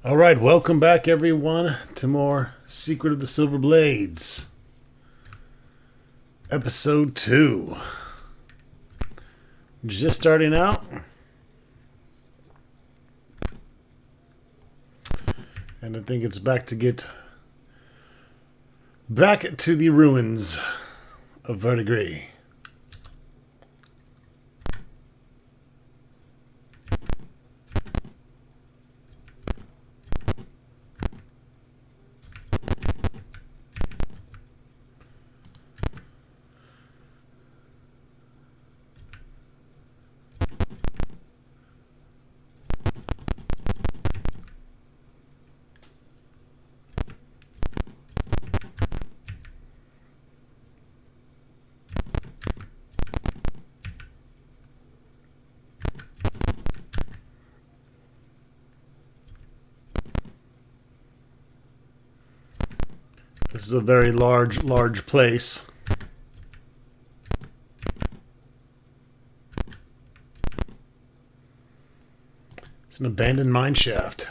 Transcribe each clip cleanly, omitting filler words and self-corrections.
All right, welcome back, everyone, to more Secret of the Silver Blades, Episode 2. Just starting out, and I think it's back to get back to the ruins of Verdigris. This is a very large place. It's an abandoned mine shaft.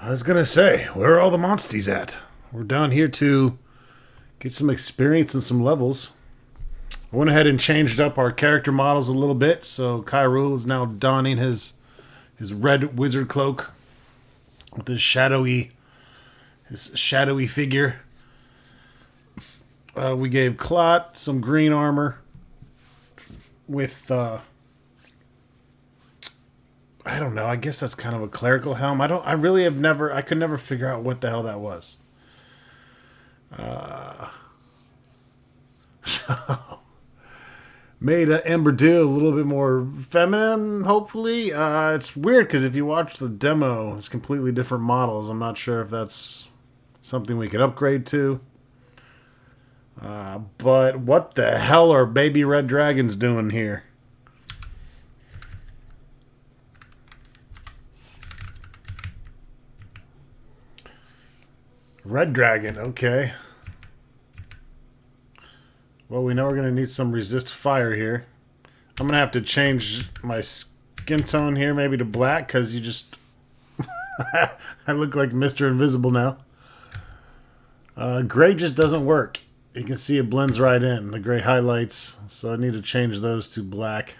I was gonna say, where are all the monsties at? We're down here to get some experience and some levels. I went ahead and changed up our character models a little bit, so Kyrul is now donning his red wizard cloak with his shadowy figure. We gave Clot some green armor with I don't know. I guess that's kind of a clerical helm. I could never figure out what the hell that was. Made Ember Dew a little bit more feminine, hopefully. It's weird because if you watch the demo, it's completely different models. I'm not sure if that's something we could upgrade to. But what the hell are baby red dragons doing here? Red dragon, okay. Well, we know we're going to need some resist fire here. I'm going to have to change my skin tone here maybe to black because you just... I look like Mr. Invisible now. Gray just doesn't work. You can see it blends right in, the gray highlights. So I need to change those to black.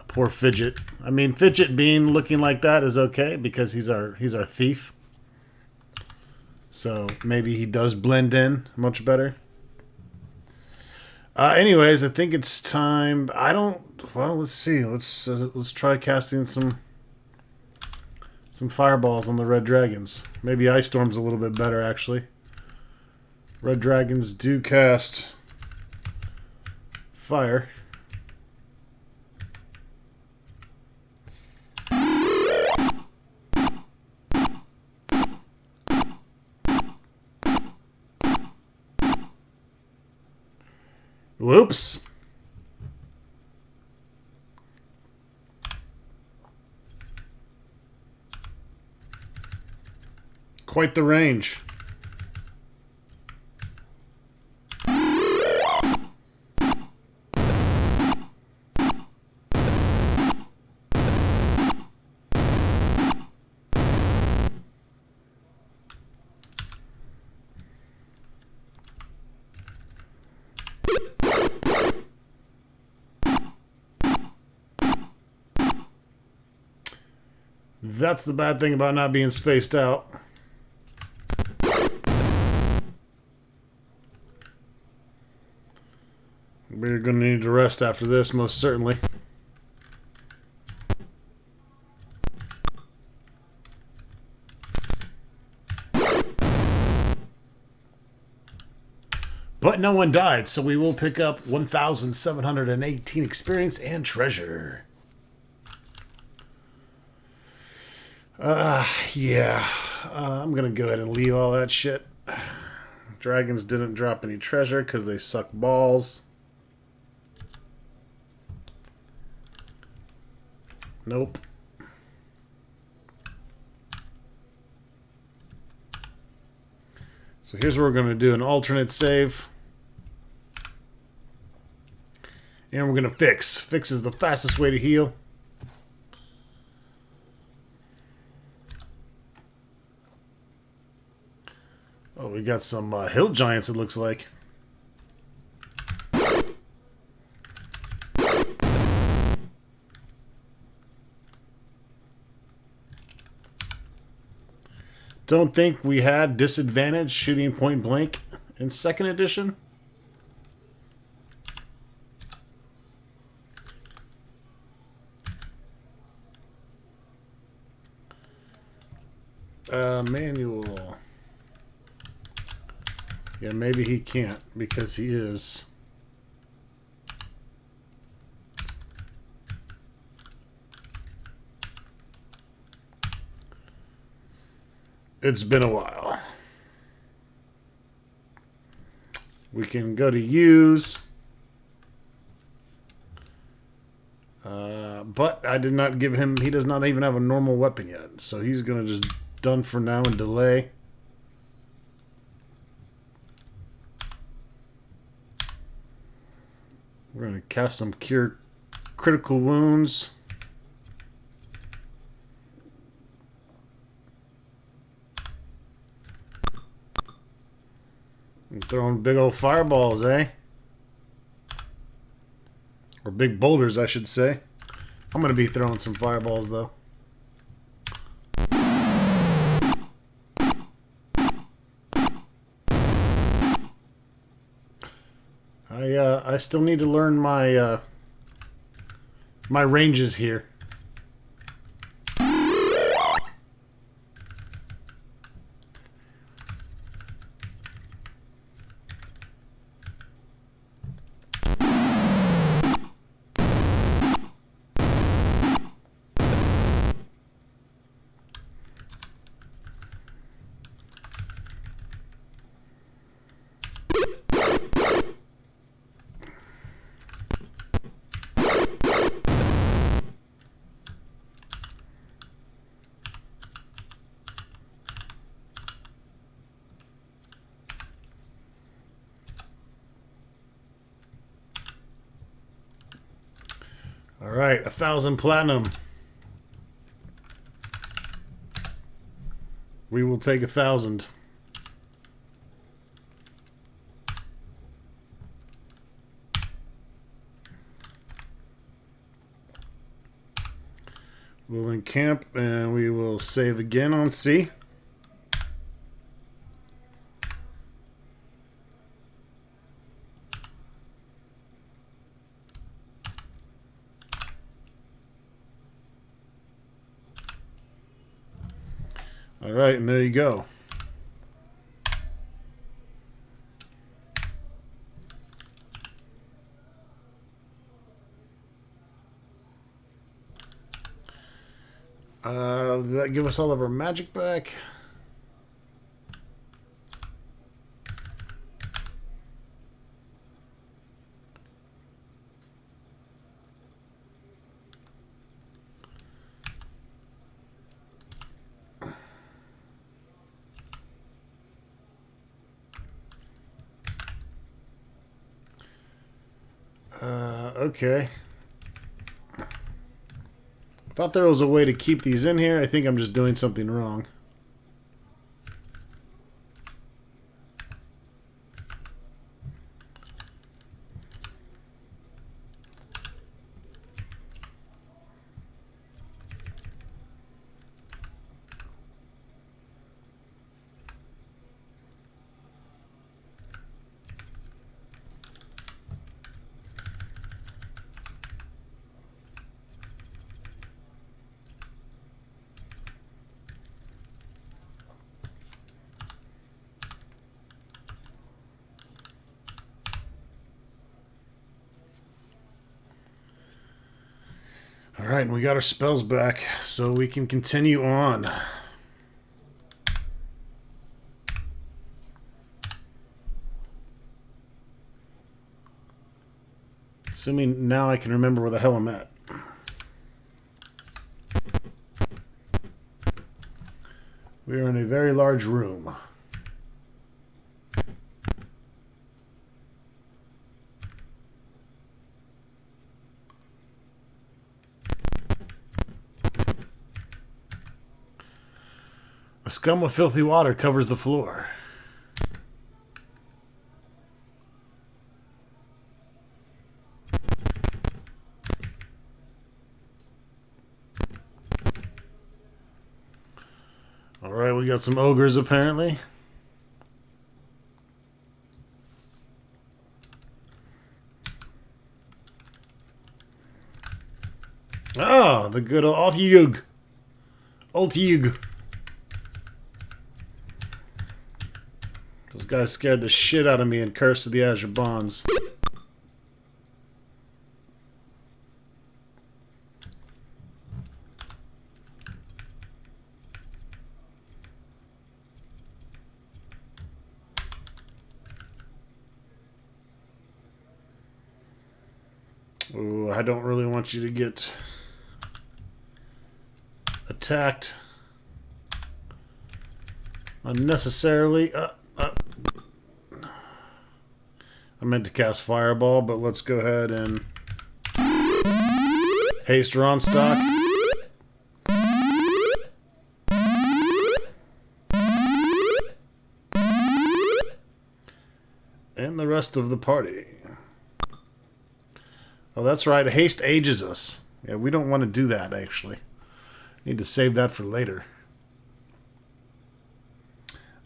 Poor Fidget. I mean, Fidget Bean looking like that is okay because he's our thief. So maybe he does blend in much better. Anyways, I think it's time. Well, let's see. Let's try casting some fireballs on the red dragons. Maybe Ice Storm's a little bit better, actually. Red dragons do cast fire. Whoops. Quite the range. That's the bad thing about not being spaced out. We're going to need to rest after this, most certainly. But no one died, so we will pick up 1,718 experience and treasure. Yeah. I'm going to go ahead and leave all that shit. Dragons didn't drop any treasure because they suck balls. Nope. So here's where we're going to do an alternate save. And we're going to fix. Fix is the fastest way to heal. Oh, we got some hill giants, it looks like. Don't think we had disadvantage shooting point blank in 2nd edition. Manual. Yeah, maybe he can't because he is. It's been a while. We can go to use. But I did not give him, he does not even have a normal weapon yet. So he's going to just done for now and delay. We're going to cast some cure critical wounds. I'm throwing big old fireballs, eh? Or big boulders, I should say. I'm going to be throwing some fireballs, though. I still need to learn my my ranges here. All right, 1,000 platinum. We will take 1,000. We'll encamp and we will save again on C. All right, and there you go. Did that give us all of our magic back? Okay. Thought there was a way to keep these in here. I think I'm just doing something wrong. Alright, and we got our spells back, so we can continue on. Assuming now I can remember where the hell I'm at. We are in a very large room. A scum of filthy water covers the floor. Alright, we got some ogres apparently. Ah, the good old Altyug. Altyug. Those guys scared the shit out of me in Curse of the Azure Bonds. Ooh, I don't really want you to get attacked unnecessarily. I meant to cast Fireball, but let's go ahead and haste Ronstock. And the rest of the party. Oh, that's right. Haste ages us. Yeah, we don't want to do that, actually. Need to save that for later.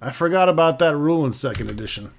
I forgot about that rule in 2nd edition.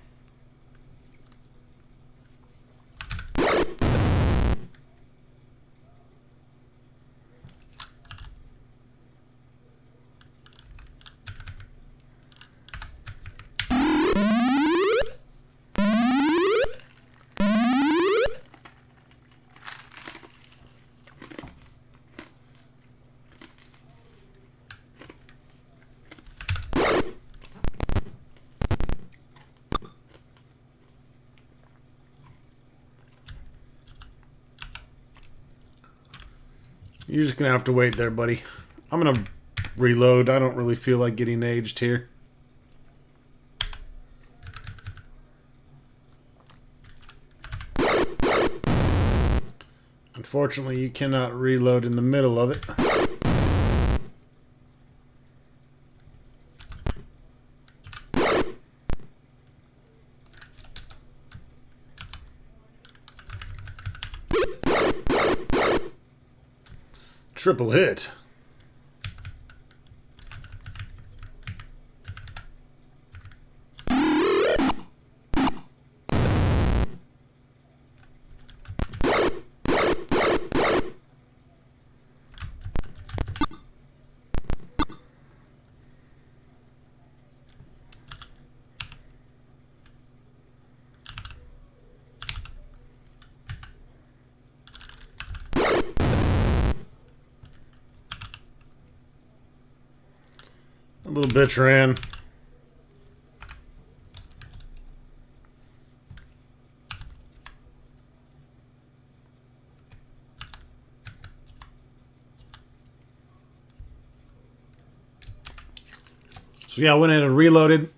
You're just going to have to wait there, buddy. I'm going to reload. I don't really feel like getting aged here. Unfortunately, you cannot reload in the middle of it. Triple hit. A little bitch ran. So yeah, I went in and reloaded.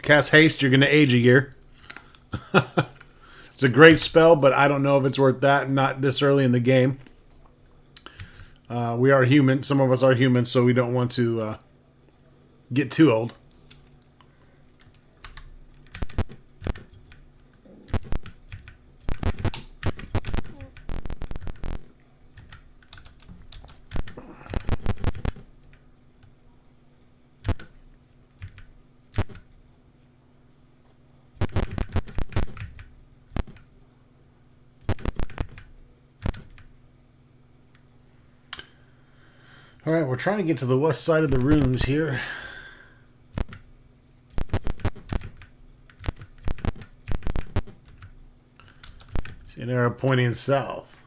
Cast haste, you're going to age a year. It's a great spell, but I don't know if it's worth that. Not this early in the game. We are human. Some of us are human, so we don't want to get too old. Alright, we're trying to get to the west side of the rooms here. See an arrow pointing south.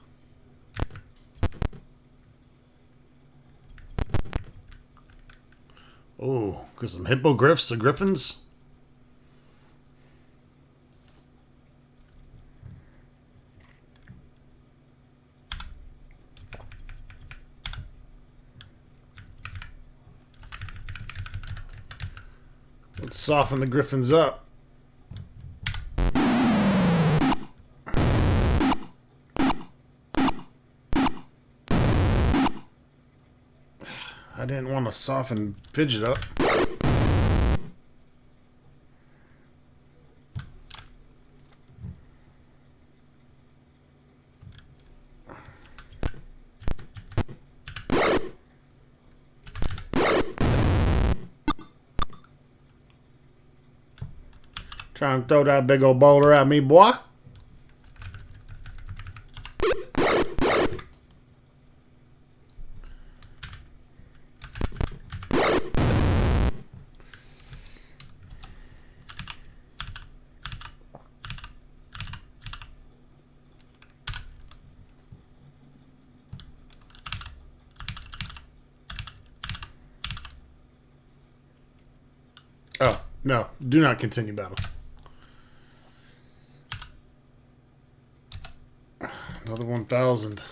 Oh, got some hippogriffs, the griffins. Let's soften the griffins up. I didn't want to soften Fidget up. Trying to throw that big old boulder at me, boy. Oh, no. Do not continue battle. Another 1,000.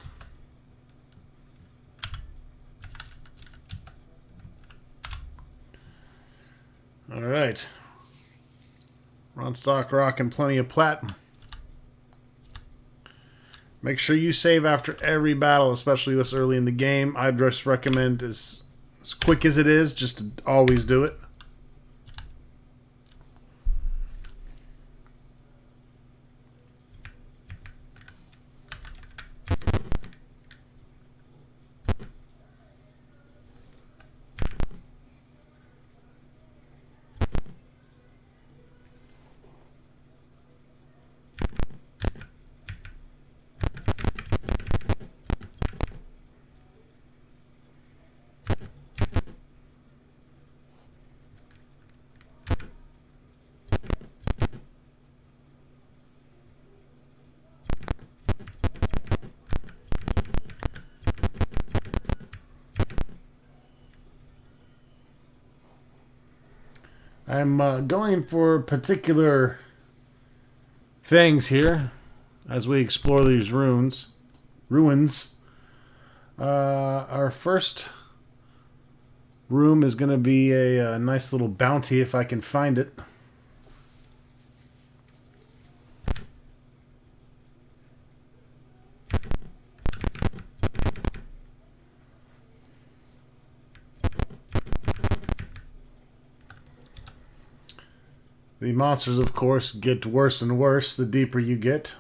All right. We're on stock rock and plenty of platinum. Make sure you save after every battle, especially this early in the game. I'd just recommend, as quick as it is, just to always do it. I'm going for particular things here as we explore these ruins. Our first room is going to be a nice little bounty if I can find it. The monsters, of course, get worse and worse the deeper you get.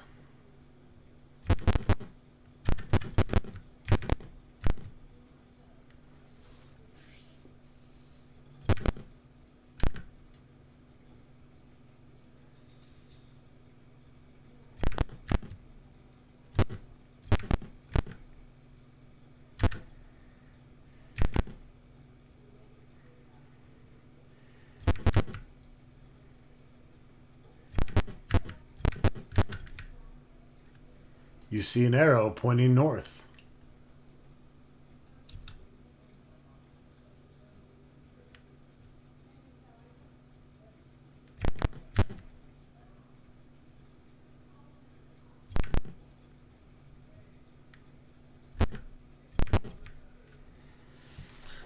You see an arrow pointing north.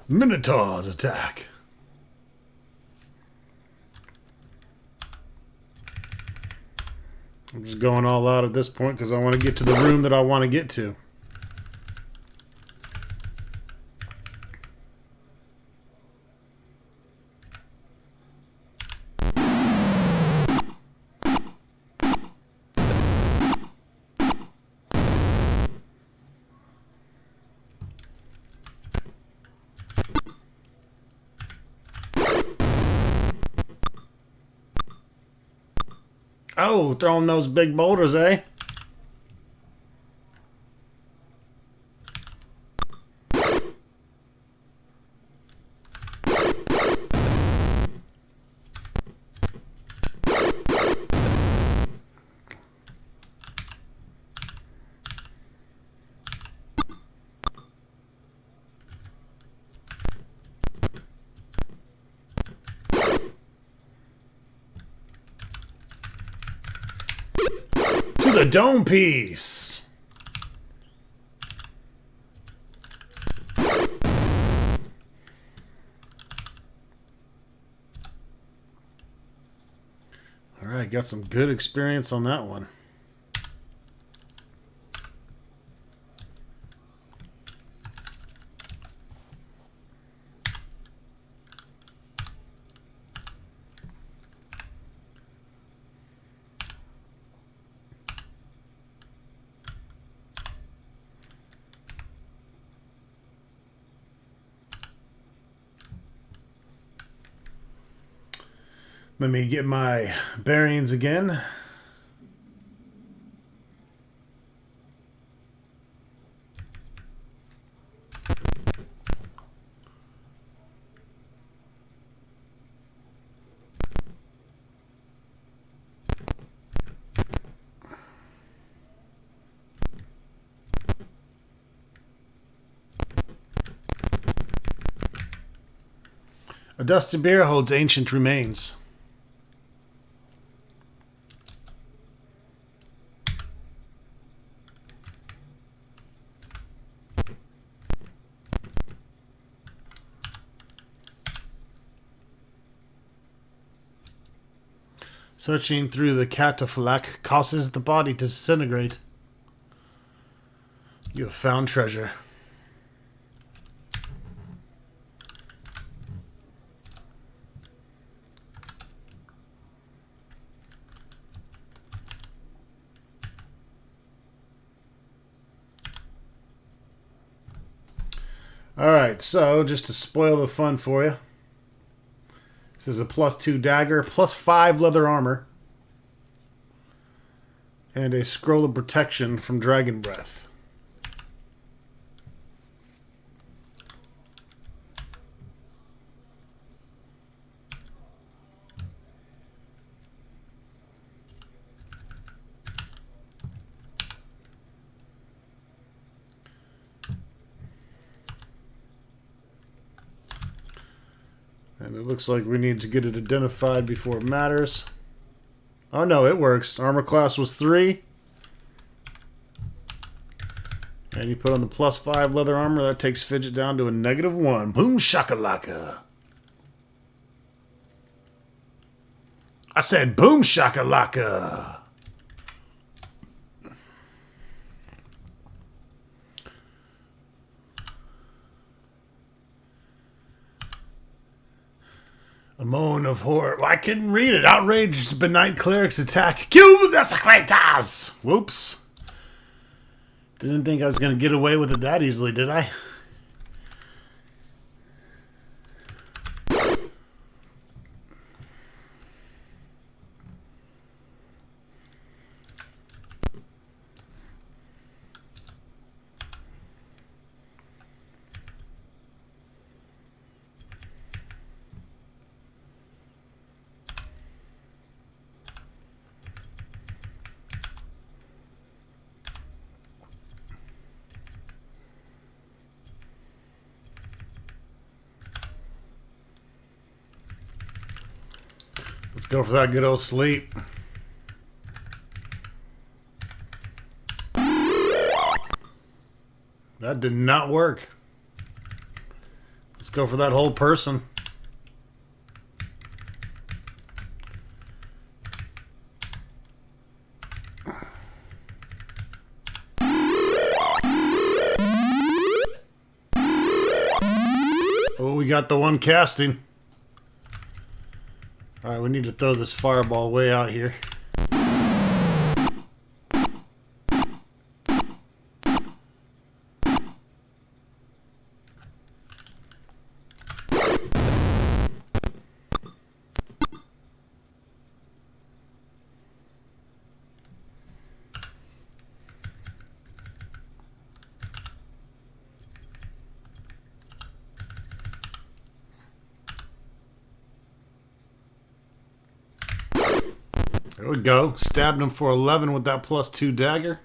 Minotaurs attack. I'm just going all out at this point because I want to get to the room that I want to get to. Oh, throwing those big boulders, eh? To the dome piece. Alright, got some good experience on that one. Let me get my bearings again. A dusty beer holds ancient remains. Searching through the catafalque causes the body to disintegrate. You have found treasure. Alright, so just to spoil the fun for you. This is a +2 dagger, +5 leather armor, and a scroll of protection from Dragon Breath. And it looks like we need to get it identified before it matters. Oh no, it works. Armor class was 3. And you put on the +5 leather armor, that takes Fidget down to a -1. Boom shakalaka. I said boom shakalaka. A moan of horror. Well, I couldn't read it. Outraged Benight Cleric's attack. Kill the Secretas! Whoops. Didn't think I was going to get away with it that easily, did I? Let's go for that good old sleep. That did not work. Let's go for that whole person. Oh, we got the one casting. Alright, we need to throw this fireball way out here. There we go. Stabbed him for 11 with that +2 dagger.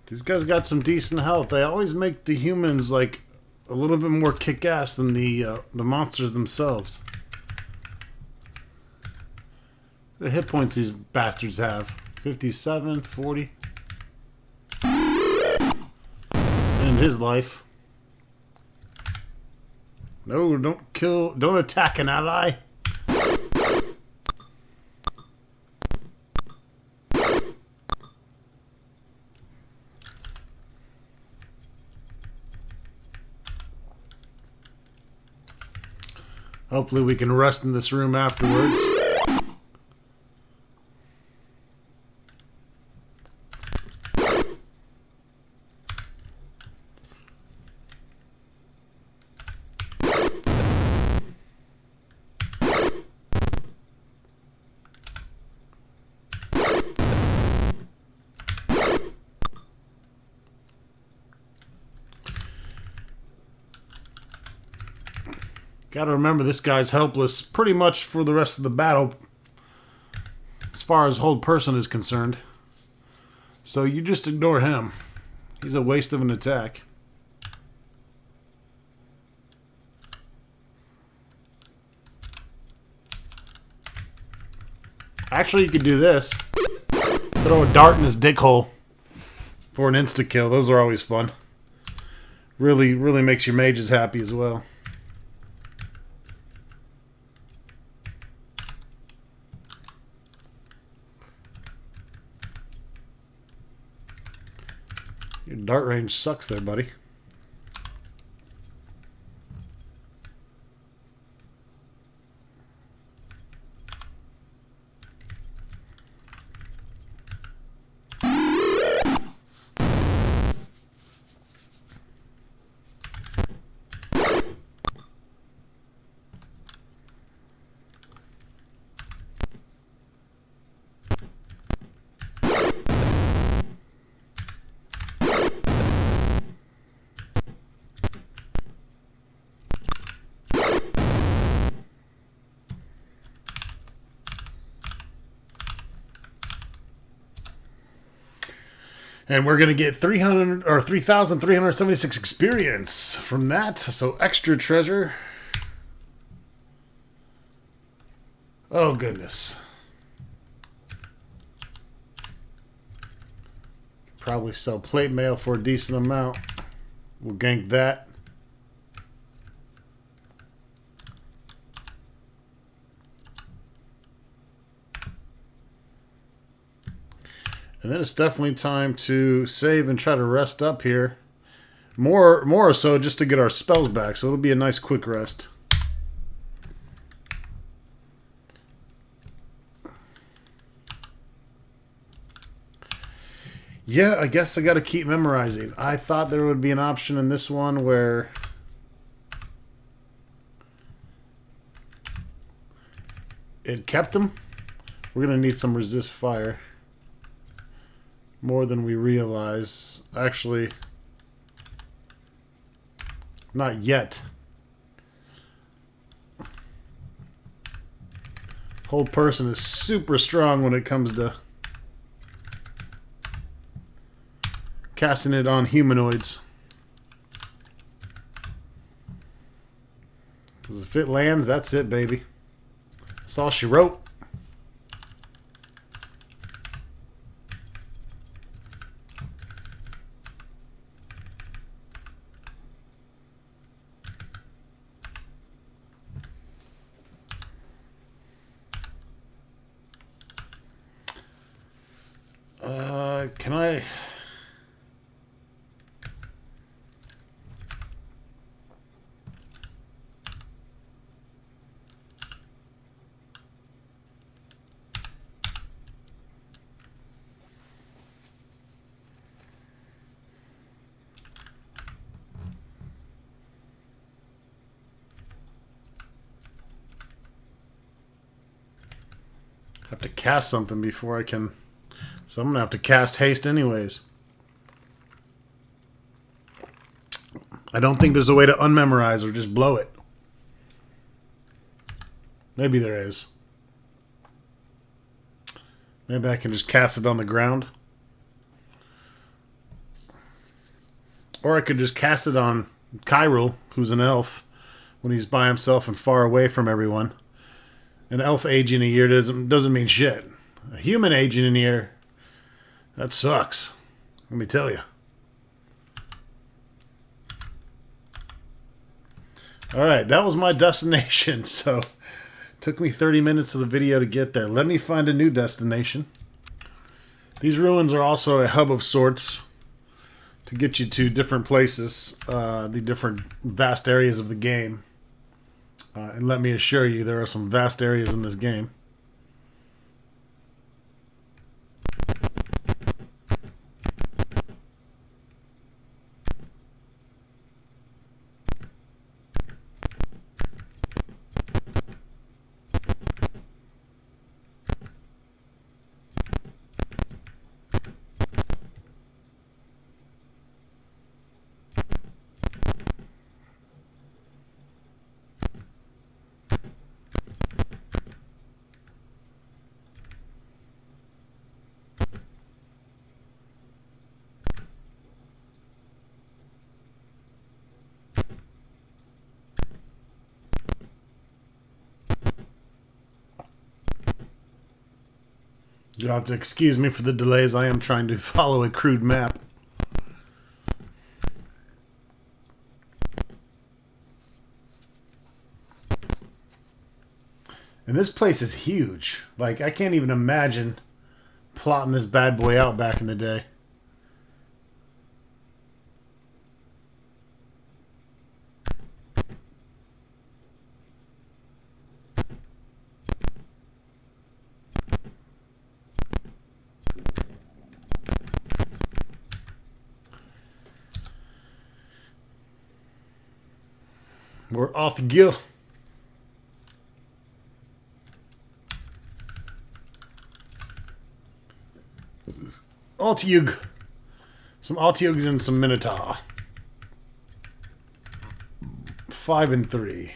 These guys got some decent health. They always make the humans like a little bit more kick-ass than the monsters themselves. The hit points these bastards have. 57, 40. Let's end his life. No, don't kill. Don't attack an ally. Hopefully we can rest in this room afterwards. Gotta remember, this guy's helpless pretty much for the rest of the battle as far as hold person is concerned. So you just ignore him. He's a waste of an attack. Actually, you could do this. Throw a dart in his dick hole for an insta-kill. Those are always fun. Really makes your mages happy as well. Your dart range sucks there, buddy. And we're going to get 300 or 3,376 experience from that. So extra treasure. Oh, goodness. Probably sell plate mail for a decent amount. We'll gank that. And then it's definitely time to save and try to rest up here. More so just to get our spells back. So it'll be a nice quick rest. Yeah, I guess I got to keep memorizing. I thought there would be an option in this one where it kept them. We're going to need some resist fire. More than we realize. Actually, not yet. Hold person is super strong when it comes to casting it on humanoids. Because if it lands, that's it, baby. That's all she wrote. Can I... have to cast something before I can... So I'm going to have to cast haste anyways. I don't think there's a way to unmemorize or just blow it. Maybe there is. Maybe I can just cast it on the ground. Or I could just cast it on Kyril, who's an elf, when he's by himself and far away from everyone. An elf aging a year doesn't mean shit. A human aging a year, that sucks. Let me tell you. All right, that was my destination. So it took me 30 minutes of the video to get there. Let me find a new destination. These ruins are also a hub of sorts to get you to different places, the different vast areas of the game. And let me assure you, there are some vast areas in this game. You'll have to excuse me for the delays. I am trying to follow a crude map. And this place is huge. Like, I can't even imagine plotting this bad boy out back in the day. We're off the gill. Altiug. Some Altiugs and some Minotaur. 5 and 3.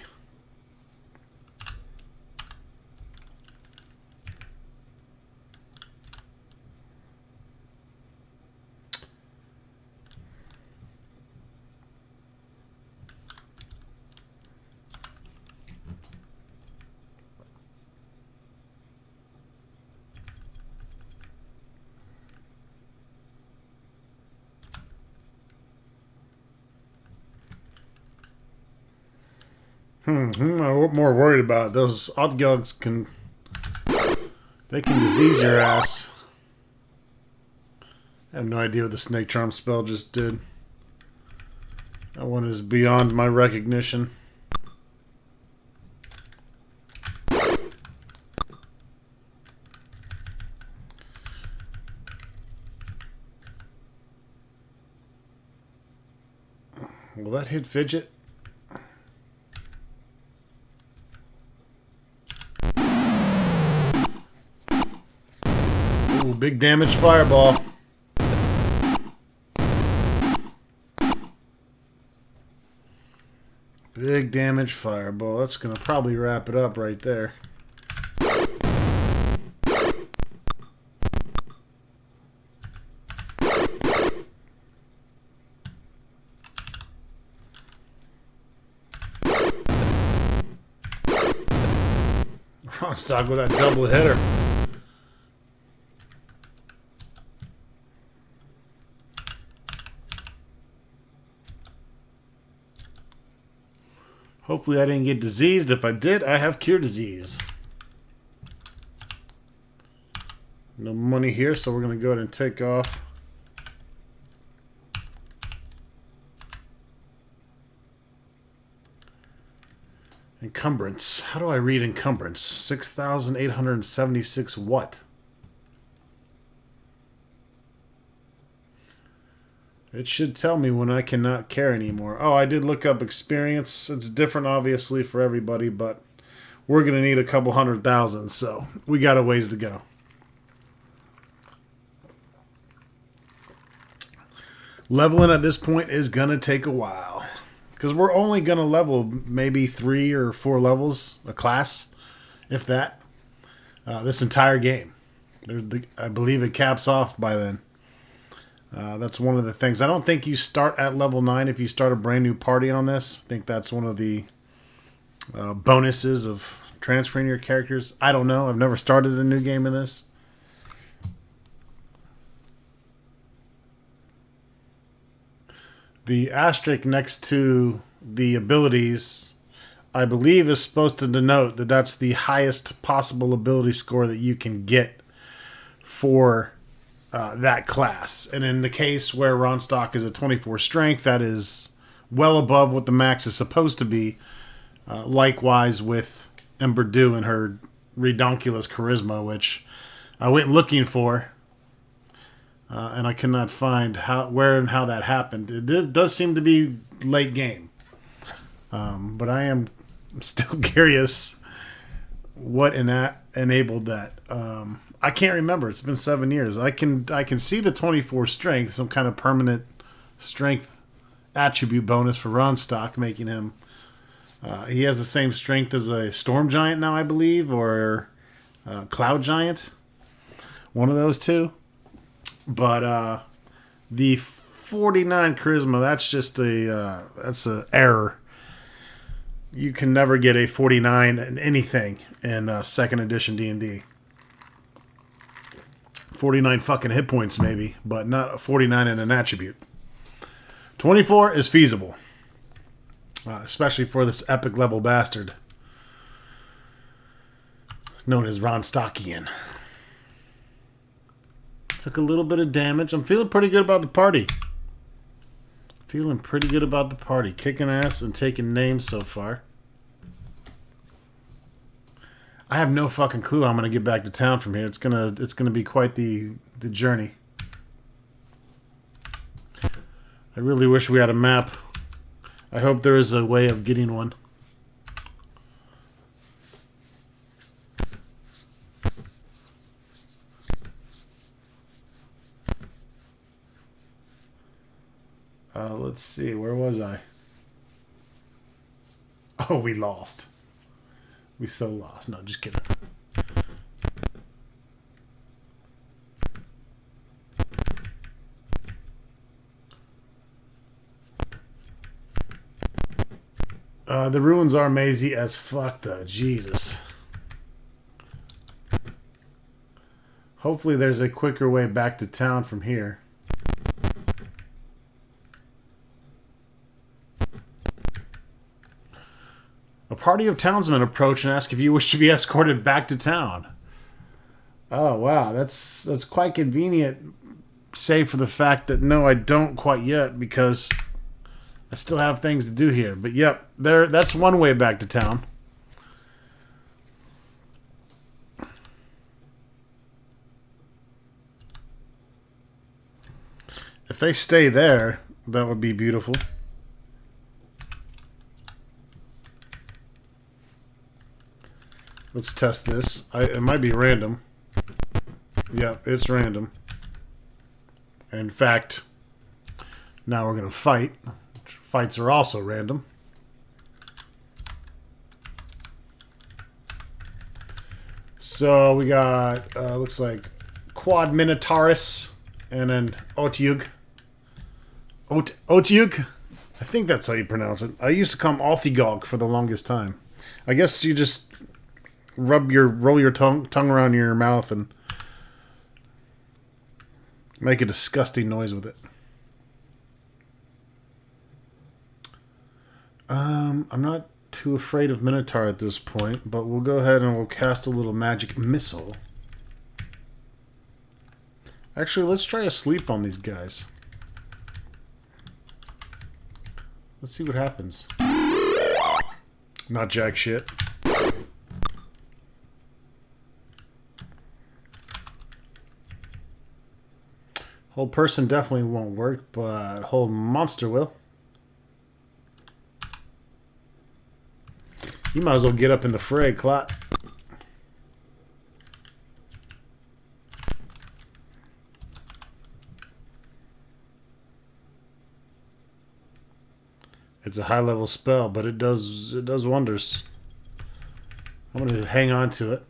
I'm more worried about it. Those Altgugs can disease your ass. I have no idea what the Snake Charm spell just did. That one is beyond my recognition. Will that hit Fidget? Ooh, big damage fireball. Big damage fireball. That's going to probably wrap it up right there. Ronstock with that double hitter. Hopefully I didn't get diseased. If I did, I have cure disease. No money here, so we're going to go ahead and take off. Encumbrance. How do I read encumbrance? 6,876 what? It should tell me when I cannot care anymore. Oh, I did look up experience. It's different, obviously, for everybody, but we're going to need a couple 100,000, so we got a ways to go. Leveling at this point is going to take a while, because we're only going to level maybe 3 or 4 levels a class, if that, this entire game. I believe it caps off by then. That's one of the things. I don't think you start at level 9 if you start a brand new party on this. I think that's one of the bonuses of transferring your characters. I don't know. I've never started a new game in this. The asterisk next to the abilities I believe is supposed to denote that that's the highest possible ability score that you can get for that class. And in the case where Ronstock is a 24 strength, that is well above what the max is supposed to be. Likewise with Ember Dew and her redonkulous charisma, which I went looking for, and I could not find where and how that happened. It does seem to be late game, but I am still curious what enabled that. I can't remember. It's been 7 years. I can see the 24 strength, some kind of permanent strength attribute bonus for Ronstock, making him. He has the same strength as a Storm Giant now, I believe, or Cloud Giant. One of those two. But the 49 charisma, that's just that's an error. You can never get a 49 in anything in second edition D&D. 49 fucking hit points maybe, but not a 49 in an attribute. 24 is feasible. Especially for this epic level bastard known as Ronstockian. Took a little bit of damage. I'm feeling pretty good about the party. Kicking ass and taking names so far. I have no fucking clue how I'm gonna get back to town from here. It's gonna be quite the journey. I really wish we had a map. I hope there is a way of getting one. Let's see. Where was I? Oh, we lost. We so lost. No, just kidding. The ruins are mazy as fuck, though. Jesus. Hopefully there's a quicker way back to town from here. A party of townsmen approach and ask if you wish to be escorted back to town. Oh, wow. That's quite convenient, save for the fact that no, I don't quite yet, because I still have things to do here. But yep, that's one way back to town. If they stay there, that would be beautiful. Let's test this. It might be random. Yep, it's random. In fact, now we're going to fight. Fights are also random. So we got, looks like Quad Minotaurus and an Otyugh. Otyugh? I think that's how you pronounce it. I used to call him Althigog for the longest time. I guess you just roll your tongue around your mouth and make a disgusting noise with it. I'm not too afraid of Minotaur at this point, but we'll go ahead and we'll cast a little magic missile. Actually, let's try a sleep on these guys. Let's see what happens. Not jack shit. Hold person definitely won't work, but hold monster will. You might as well get up in the fray, Clot. It's a high-level spell, but it does wonders. I'm going to hang on to it.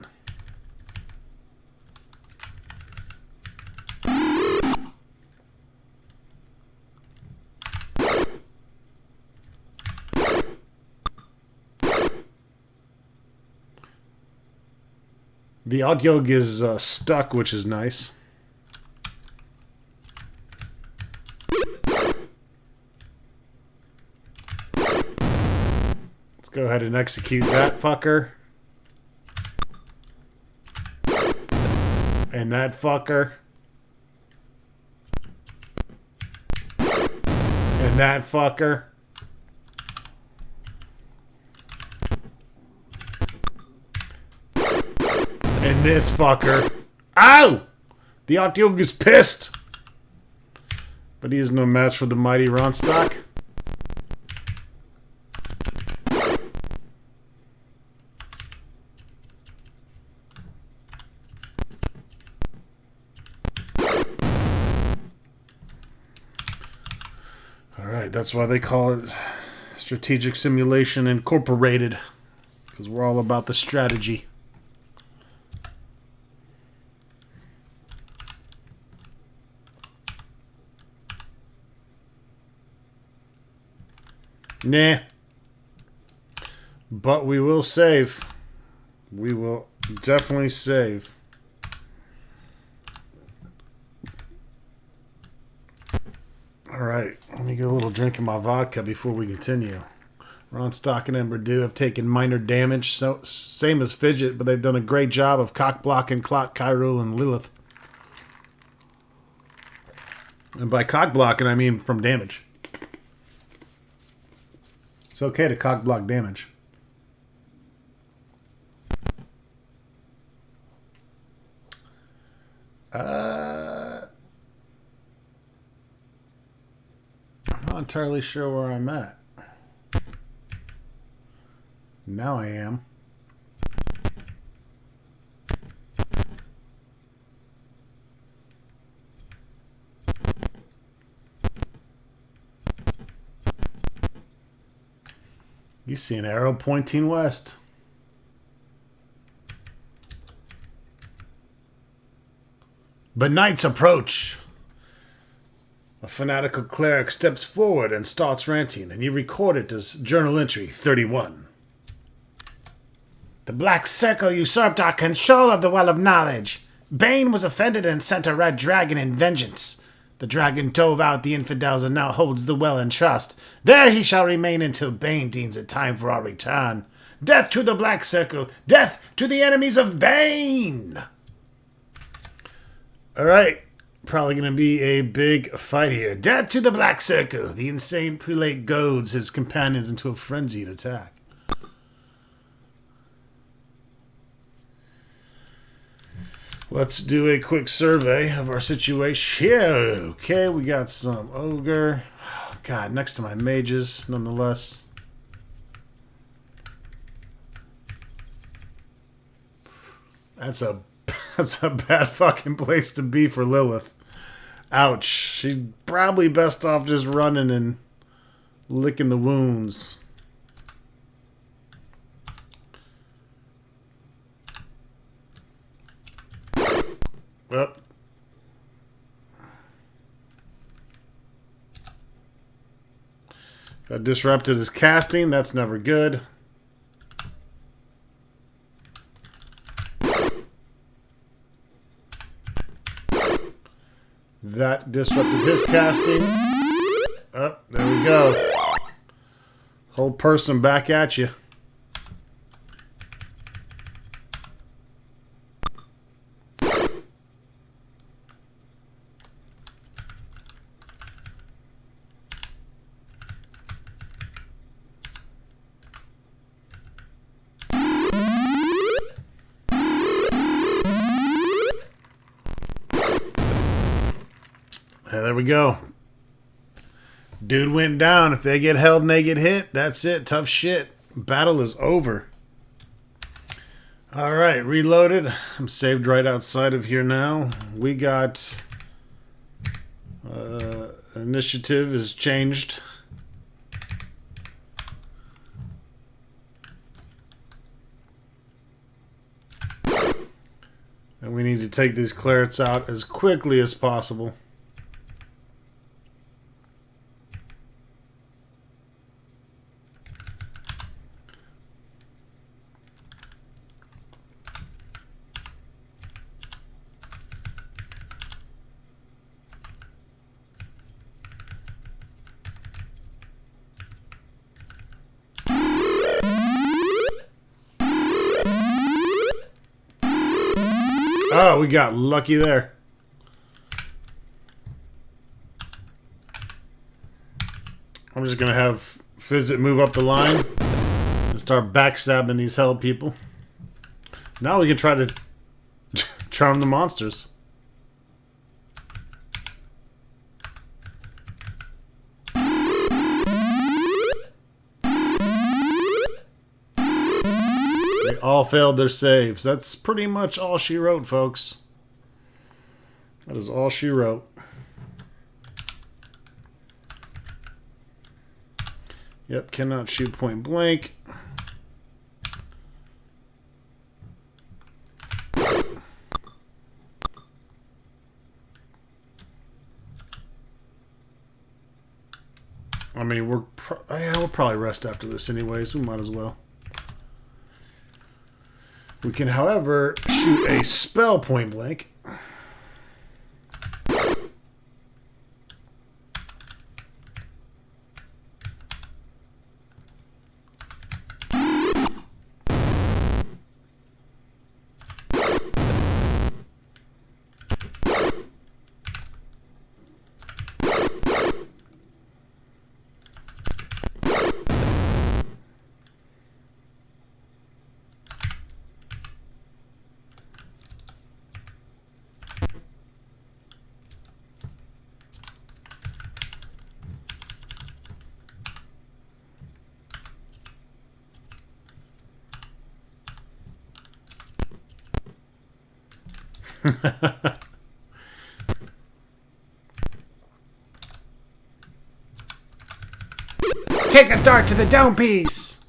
The Otyugh is stuck, which is nice. Let's go ahead ahead and execute that fucker. And that fucker. And that fucker. And this fucker. Ow! The Artyom is pissed. But he is no match for the mighty Ronstock. Alright, that's why they call it Strategic Simulation Incorporated. Because we're all about the strategy. Nah. But we will save. We will definitely save. Alright, let me get a little drink of my vodka before we continue. Ronstock and Ember have taken minor damage, so same as Fidget, but they've done a great job of cock blocking Clot, Kyrule, and Lilith. And by cock blocking, I mean from damage. It's okay to cock block damage. I'm not entirely sure where I'm at. Now I am. You see an arrow pointing west. But nights approach. A fanatical cleric steps forward and starts ranting, and you record it as journal entry 31. The Black Circle usurped our control of the Well of Knowledge. Bane was offended and sent a red dragon in vengeance. The dragon dove out the infidels and now holds the well in trust. There he shall remain until Bane deems it time for our return. Death to the Black Circle! Death to the enemies of Bane! Alright, probably going to be a big fight here. Death to the Black Circle! The insane prelate goads his companions into a frenzied attack. Let's do a quick survey of our situation. Okay, we got some ogre. God, next to my mages, nonetheless. That's a bad fucking place to be for Lilith. Ouch. She's probably best off just running and licking the wounds. Well, got disrupted his casting. That's never good. That disrupted his casting. Oh, there we go. Whole person back at you. There we go. Dude went down. If they get held and they get hit, that's it. Tough shit. Battle is over. Alright, reloaded. I'm saved right outside of here now. We got... initiative is changed. And we need to take these clerics out as quickly as possible. Oh, we got lucky there. I'm just going to have Fizzit move up the line and start backstabbing these hell people. Now we can try to charm the monsters. They all failed their saves. That's pretty much all she wrote, folks. That is all she wrote. Yep, cannot shoot point blank. I mean, we'll probably rest after this anyways. We might as well. We can, however, shoot a spell point blank. Take a dart to the dome piece.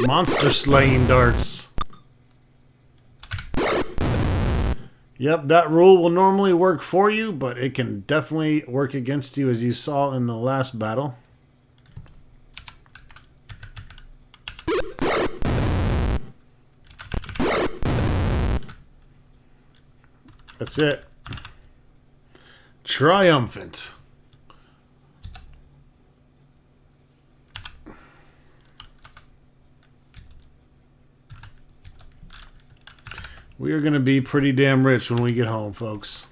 Monster slaying darts. Yep, that rule will normally work for you, but it can definitely work against you, as you saw in the last battle. That's it. Triumphant. We are going to be pretty damn rich when we get home, folks.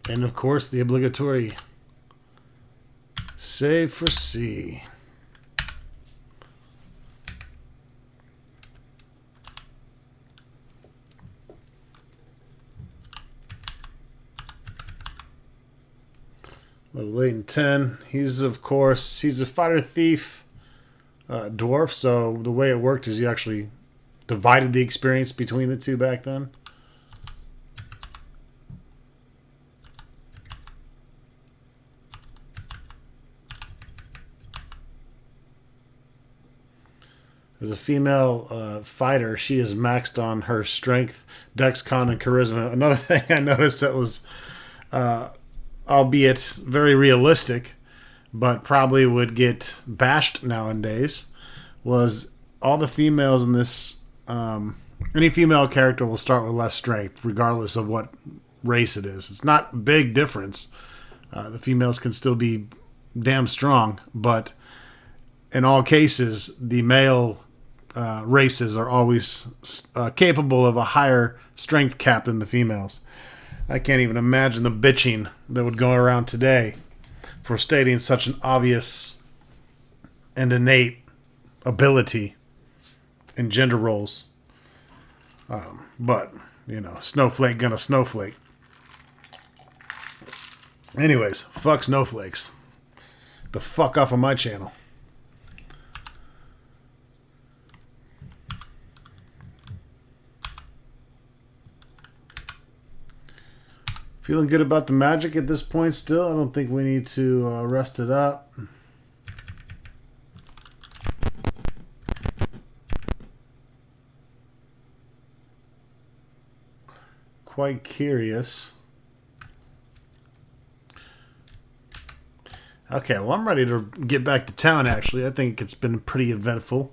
And of course, the obligatory save for C. Leighton 10. He's a fighter thief dwarf, so the way it worked is you actually divided the experience between the two back then. As a female fighter, she is maxed on her strength, dex, con, and charisma. Another thing I noticed that was, albeit very realistic, but probably would get bashed nowadays, was all the females in this... any female character will start with less strength, regardless of what race it is. It's not a big difference. The females can still be damn strong, but in all cases, the male races are always capable of a higher strength cap than the females. I can't even imagine the bitching that would go around today for stating such an obvious and innate ability in gender roles. But, you know, snowflake gonna snowflake. Anyways, fuck snowflakes. The fuck off of my channel. Feeling good about the magic at this point still. I don't think we need to rest it up. quite curious. Okay, well, I'm ready to get back to town, actually. I think it's been pretty eventful.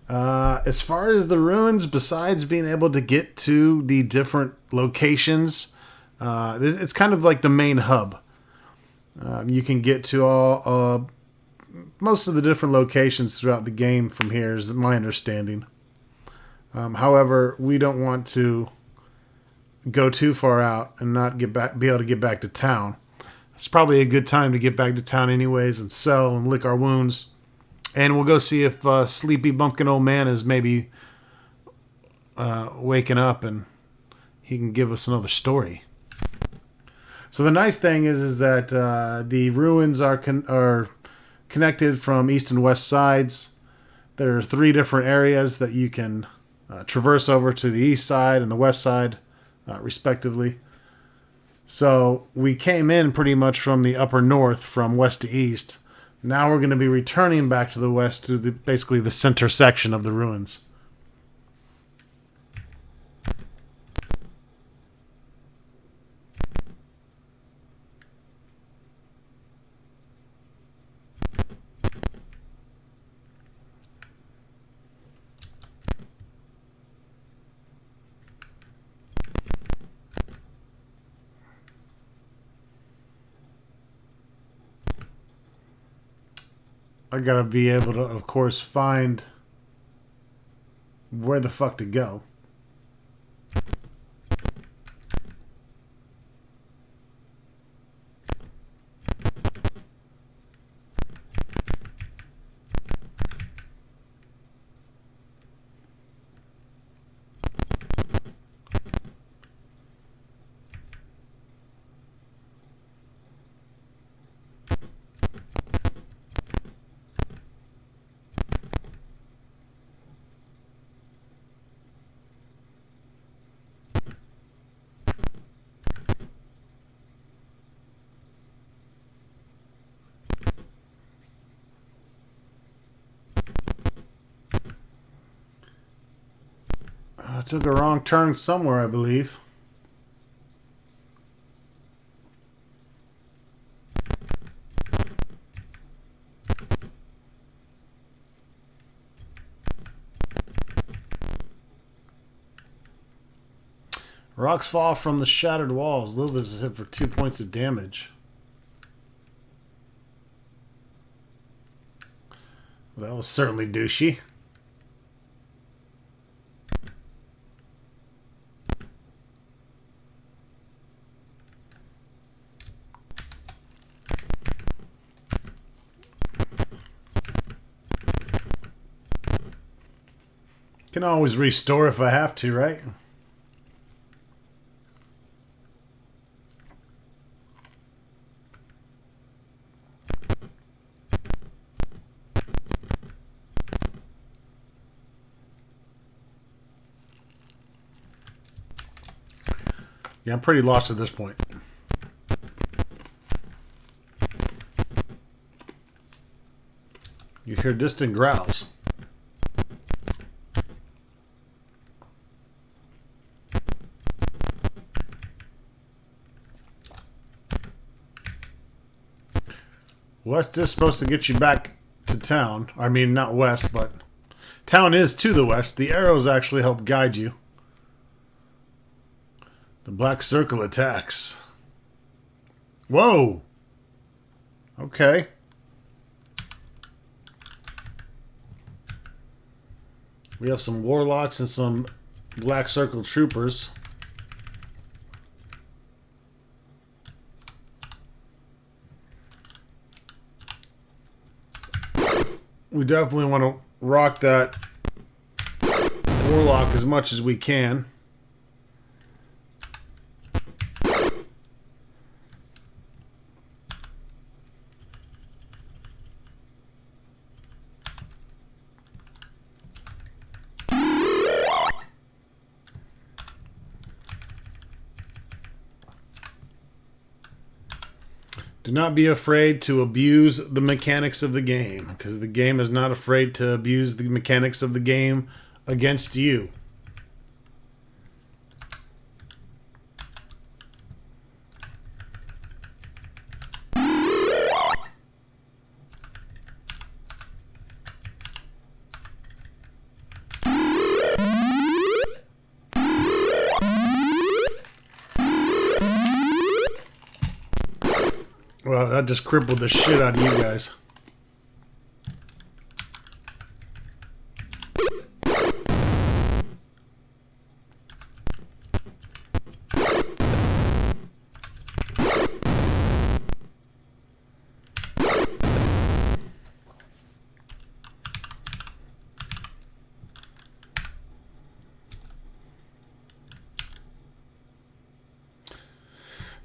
As far as the ruins, besides being able to get to the different locations, it's kind of like the main hub. You can get to all most of the different locations throughout the game from here, is my understanding. However, we don't want to go too far out and not be able to get back to town. It's probably a good time to get back to town anyways and sell and lick our wounds. And we'll go see if sleepy bumpkin old man is maybe waking up and he can give us another story. So the nice thing is that the ruins are connected from east and west sides. There are 3 different areas that you can traverse over to the east side and the west side, respectively. So we came in pretty much from the upper north, from west to east. Now we're going to be returning back to the west to basically the center section of the ruins. I gotta be able to, of course, find where the fuck to go. I took a wrong turn somewhere, I believe. Rocks fall from the shattered walls. Lilith is hit for 2 points of damage. Well, that was certainly douchey. Can always restore if I have to, right? Yeah, I'm pretty lost at this point. You hear distant growls. West is supposed to get you back to town. I mean, not west, but town is to the west. The arrows actually help guide you. The black circle attacks. Whoa! Okay. We have some warlocks and some black circle troopers. We definitely want to rock that warlock as much as we can. Do not be afraid to abuse the mechanics of the game, because the game is not afraid to abuse the mechanics of the game against you. that just crippled the shit out of you guys.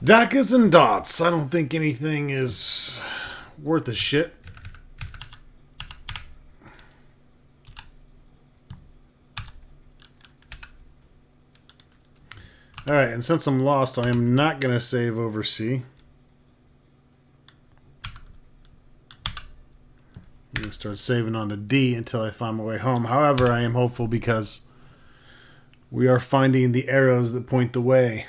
Dakas and dots. I don't think anything is worth a shit. Alright, and since I'm lost, I am not going to save over C. I'm going to start saving on to D until I find my way home. However, I am hopeful because we are finding the arrows that point the way.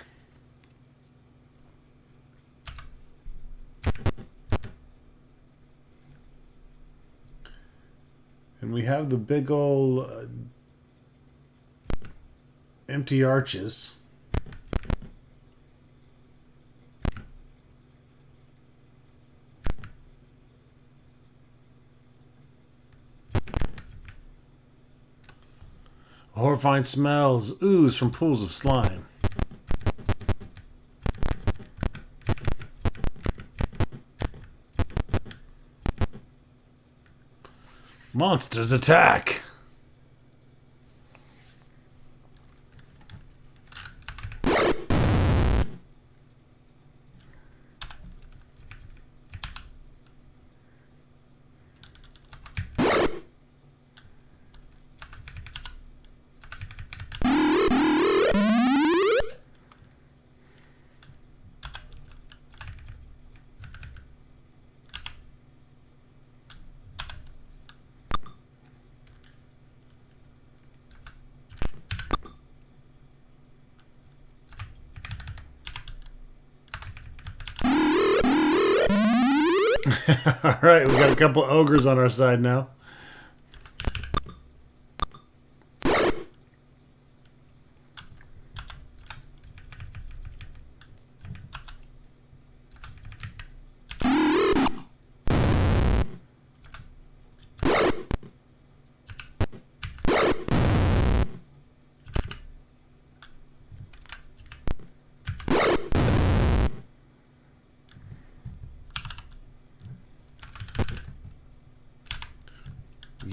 And we have the big old empty arches. Horrifying smells ooze from pools of slime. Monsters attack! Alright, we got a couple ogres on our side now.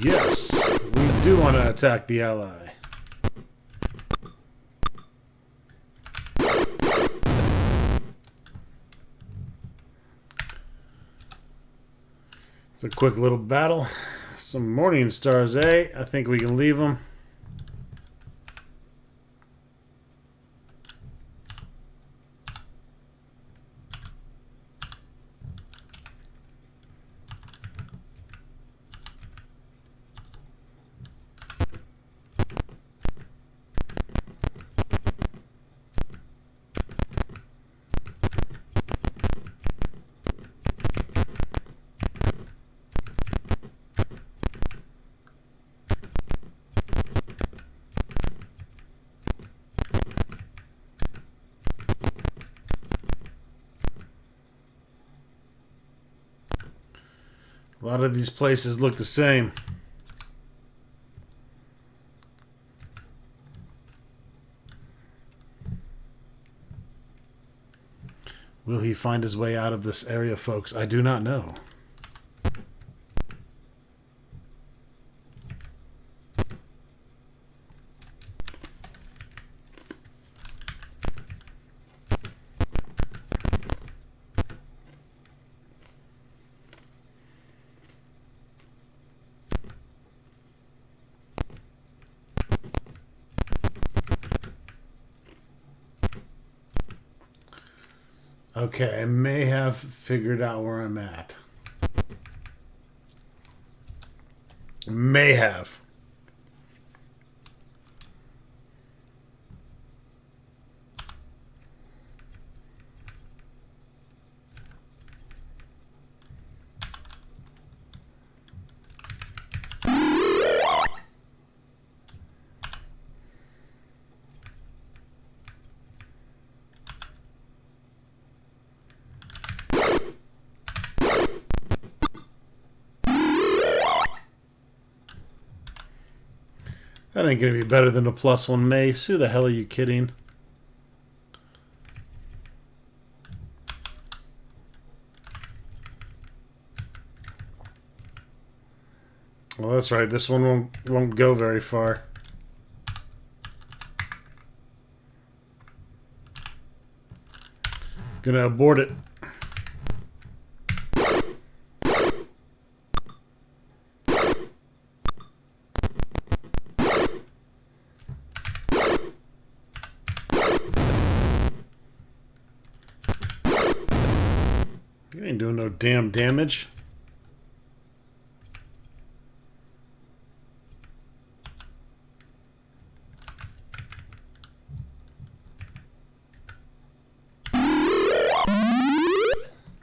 Yes, we do want to attack the ally. It's a quick little battle. Some Morning Stars, eh? I think we can leave them. A lot of these places look the same. Will he find his way out of this area, folks? I do not know. Okay, I may have figured out where I'm at. May have. That ain't gonna be better than a +1 mace. Who the hell are you kidding? Well, that's right. This one won't go very far. Gonna abort it. You ain't doing no damn damage.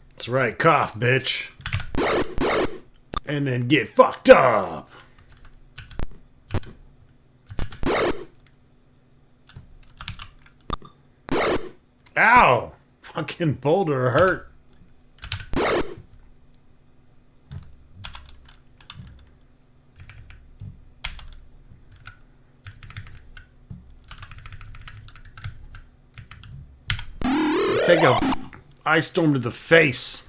That's right, cough, bitch. And then get fucked up. Ow! Fucking boulder hurt. Take a ice storm to the face.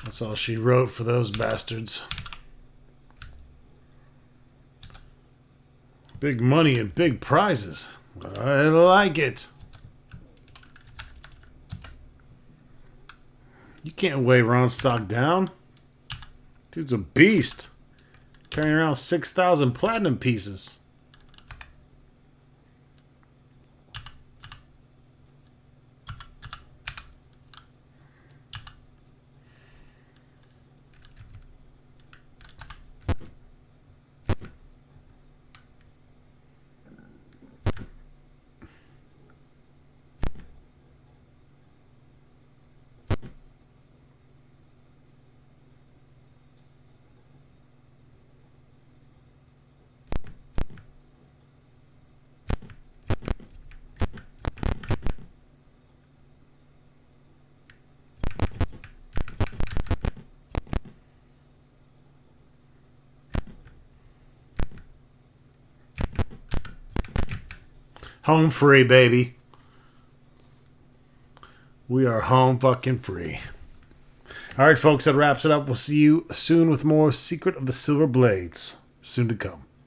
That's all she wrote for those bastards. Big money and big prizes. I like it. You can't weigh Ronstock down. Dude's a beast. Carrying around 6,000 platinum pieces. Home free, baby. We are home fucking free. All right, folks, that wraps it up. We'll see you soon with more Secret of the Silver Blades. Soon to come.